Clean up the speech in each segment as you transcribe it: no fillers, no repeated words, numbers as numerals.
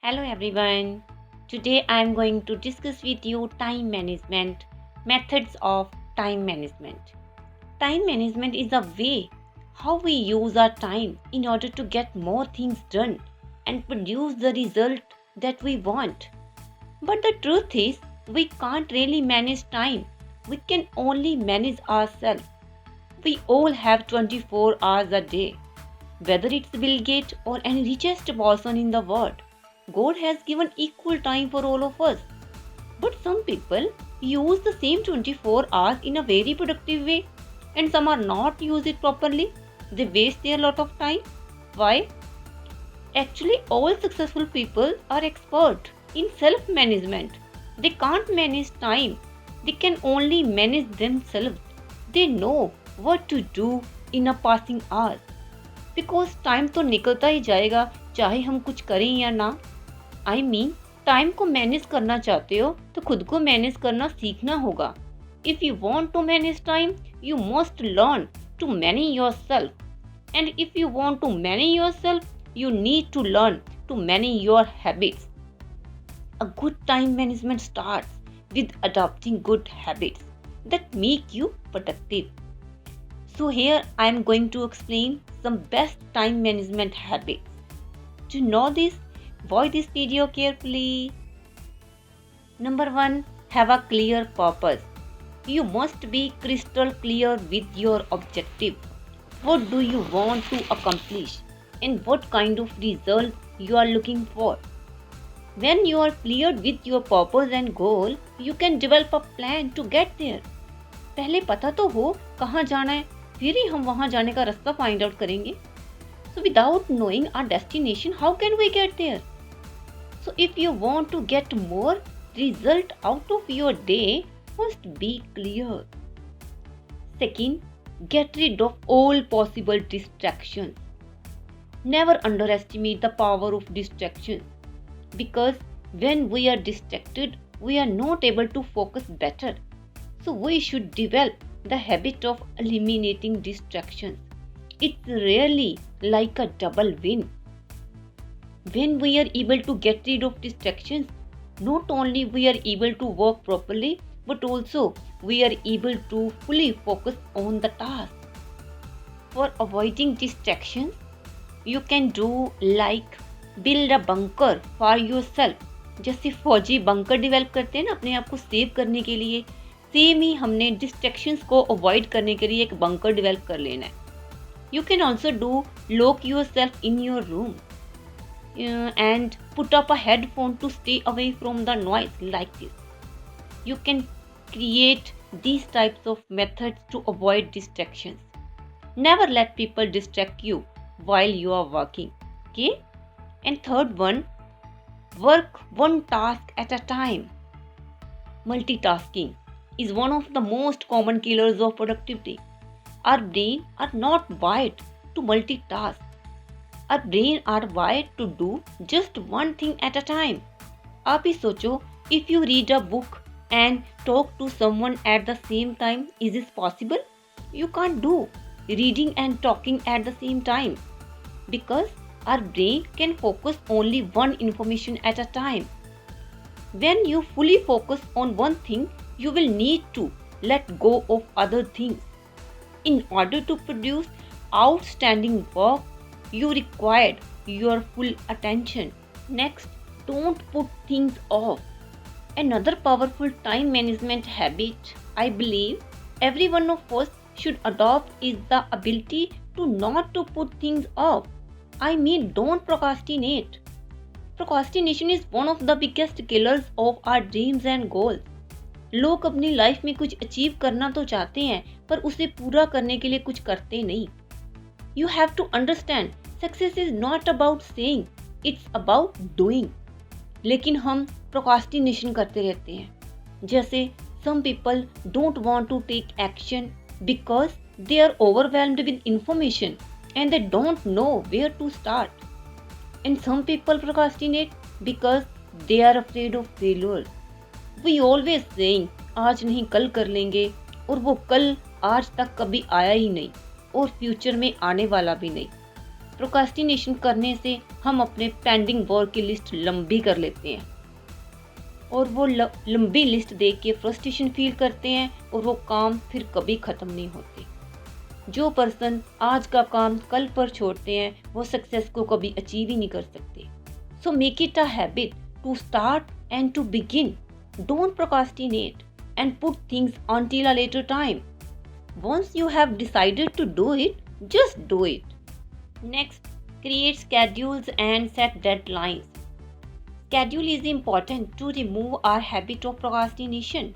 Hello everyone. Today I am going to discuss with you time management, methods of time management. Time management is a way how we use our time in order to get more things done and produce the result that we want. But the truth is, we can't really manage time. We can only manage ourselves. We all have 24 hours a day. Whether it's Bill Gates or any richest person in the world, God has given equal time for all of us. But some people use the same 24 hours in a very productive way and some are not use it properly. They waste their lot of time. Why? Actually, all successful people are expert in self-management. They can't manage time. They can only manage themselves. They know what to do in a passing hours. Because time तो निकलता ही जाएगा चाहे हम कुछ करें या ना। I mean time को मैनेज करना चाहते हो तो खुद को मैनेज करना सीखना होगा। If you want to manage time you must learn to manage yourself and if you want to manage yourself you need to learn to manage your habits. A good time management starts with adopting good habits that make you productive. So here I am going to explain some best time management habits. To know this, watch this video carefully. Number 1. Have a clear purpose. You must be crystal clear with your objective. What do you want to accomplish and what kind of result you are looking for? When you are clear with your purpose and goal, you can develop a plan to get there. पहले पता तो हो कहाँ जाना है, फिर ही हम वहाँ जाने का रास्ता फाइंड आउट करेंगे। So without knowing our destination how can we get there? So if you want to get more result out of your day must be clear. Second, get rid of all possible distraction. Never underestimate the power of distraction because when we are distracted we are not able to focus better. So we should develop the habit of eliminating distractions. It's really like a double win. When we are able to get rid of distractions, not only we are able to work properly, but also we are able to fully focus on the task. For avoiding distractions, you can do like build a bunker for yourself. जैसे फौजी bunker develop करते हैं ना अपने आप को save करने के लिए, सेम ही हमने डिस्ट्रैक्शंस को अवॉइड करने के लिए एक बंकर डेवलप कर लेना है। You can also do lock yourself in your room and put up a headphone to stay away from the noise like this. You can create these types of methods to avoid distractions. Never let people distract you while you are working. Okay? And third one, work one task at a time. Multitasking is one of the most common killers of productivity. Our brain are not wired to multitask. Our brain are wired to do just one thing at a time. आप ही सोचो, if you read a book and talk to someone at the same time, is this possible? You can't do reading and talking at the same time because our brain can focus only one information at a time. When you fully focus on one thing, you will need to let go of other things. In order to produce outstanding work, you required your full attention. Next, don't put things off. Another powerful time management habit I believe every one of us should adopt is the ability to not to put things off. I mean, don't procrastinate. Procrastination is one of the biggest killers of our dreams and goals. लोग अपनी life में कुछ achieve करना तो चाहते हैं पर उसे पूरा करने के लिए कुछ करते नहीं। You have to understand success is not about saying, it's about doing. लेकिन हम प्रोक्रास्टिनेशन करते रहते हैं। जैसे some people don't want to take action because they are overwhelmed with information and they don't know where to start. And some people procrastinate because they are afraid of failure. We always saying आज नहीं कल कर लेंगे और वो कल आज तक कभी आया ही नहीं और फ्यूचर में आने वाला भी नहीं। प्रोक्रास्टिनेशन करने से हम अपने पेंडिंग वर्क की लिस्ट लंबी कर लेते हैं और वो लंबी लिस्ट देख के फ्रस्ट्रेशन फील करते हैं और वो काम फिर कभी ख़त्म नहीं होते। जो पर्सन आज का काम कल पर छोड़ते हैं वो सक्सेस को कभी अचीव ही नहीं कर सकते। So make it a habit to start and to begin. Don't procrastinate and put things until a later time. Once you have decided to do it, just do it. Next, create schedules and set deadlines. Schedule is important to remove our habit of procrastination.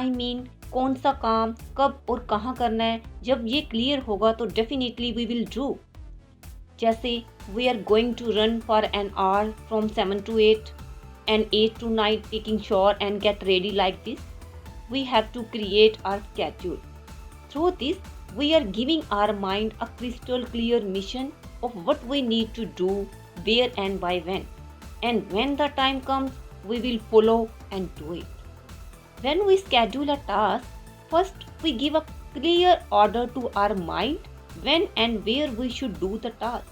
I mean, कौन सा काम कब और कहाँ करना है, जब ये क्लियर होगा तो definitely we will do. जैसे we are going to run for an hour from 7 to 8 and 8 to 9 taking shower and get ready like this. We have to create our schedule. Through this, we are giving our mind a crystal clear mission of what we need to do, where and by when. And when the time comes, we will follow and do it. When we schedule a task, first we give a clear order to our mind when and where we should do the task.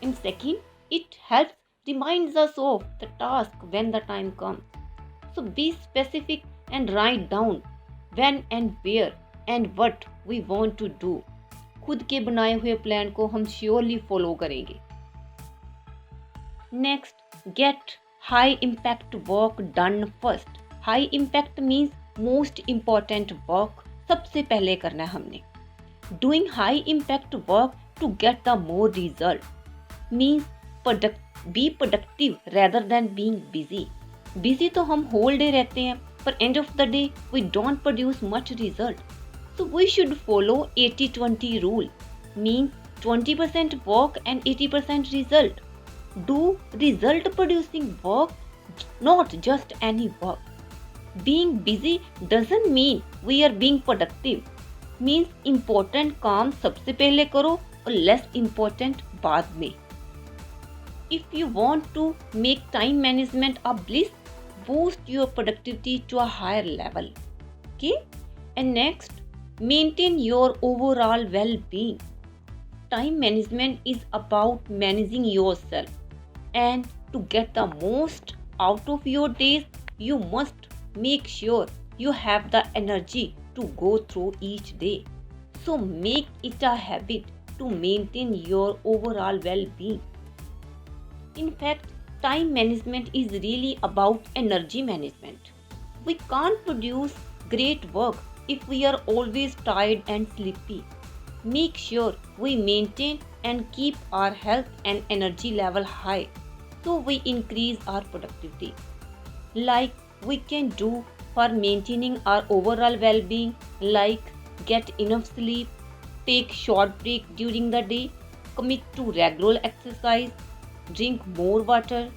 And second, it helps reminds us of the task when the time comes. So be specific and write down when and where and what we want to do. खुद के बनाए हुए plan को हम surely follow करेंगे। Next, get high impact work done first. High impact means most important work सबसे पहले करना है हमने। Doing high impact work to get the more result means be productive rather than being busy. Busy तो हम whole day रहते हैं पर end of the day we don't produce much result. So we should follow 80-20 rule, means 20% work and 80% result. Do result producing work, not just any work. Being busy doesn't mean we are being productive. Means important काम सबसे पहले करो और less important बाद में. If you want to make time management a bliss, boost your productivity to a higher level. Okay? And next, maintain your overall well-being. Time management is about managing yourself. And to get the most out of your days, you must make sure you have the energy to go through each day. So make it a habit to maintain your overall well-being. In fact, time management is really about energy management. We can't produce great work if we are always tired and sleepy. Make sure we maintain and keep our health and energy level high so we increase our productivity. Like we can do for maintaining our overall well-being, like get enough sleep, take short break during the day, commit to regular exercise, drink more water,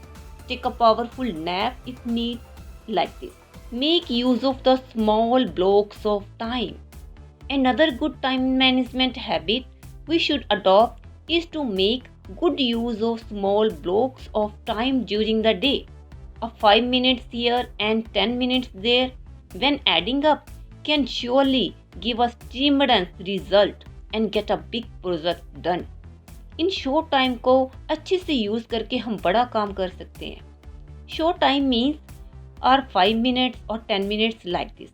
take a powerful nap if need, like this. Make use of the small blocks of time. Another good time management habit we should adopt is to make good use of small blocks of time during the day. A 5 minutes here and 10 minutes there, when adding up, can surely give us tremendous result and get a big project done. In short time को अच्छे से use करके हम बड़ा काम कर सकते हैं। Short time means are 5 minutes और 10 मिनट्स लाइक दिस।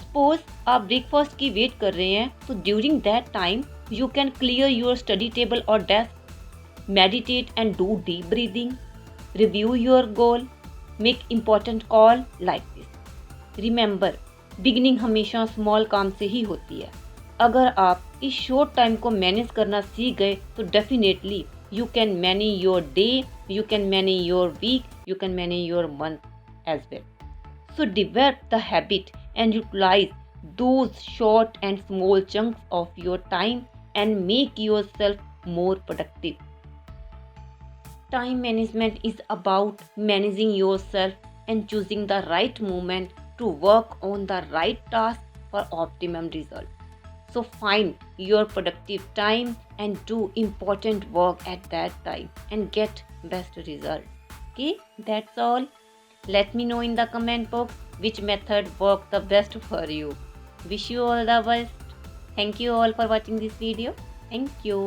सपोज आप ब्रेकफास्ट की वेट कर रहे हैं तो during that time you can clear your study table और desk, meditate and do deep breathing, review your goal, make important call like this. Remember, beginning हमेशा small काम से ही होती है। अगर आप इस शॉर्ट टाइम को मैनेज करना सीख गए तो definitely you can manage your day, you can manage your week, you can manage your month as well. So develop the habit and utilize those short and small chunks of your time and make yourself more productive. Time management is about managing yourself and choosing the right moment to work on the right task for optimum result. So find your productive time and do important work at that time and get best result. Okay, that's all. Let me know in the comment box which method worked the best for you. Wish you all the best. Thank you all for watching this video. Thank you.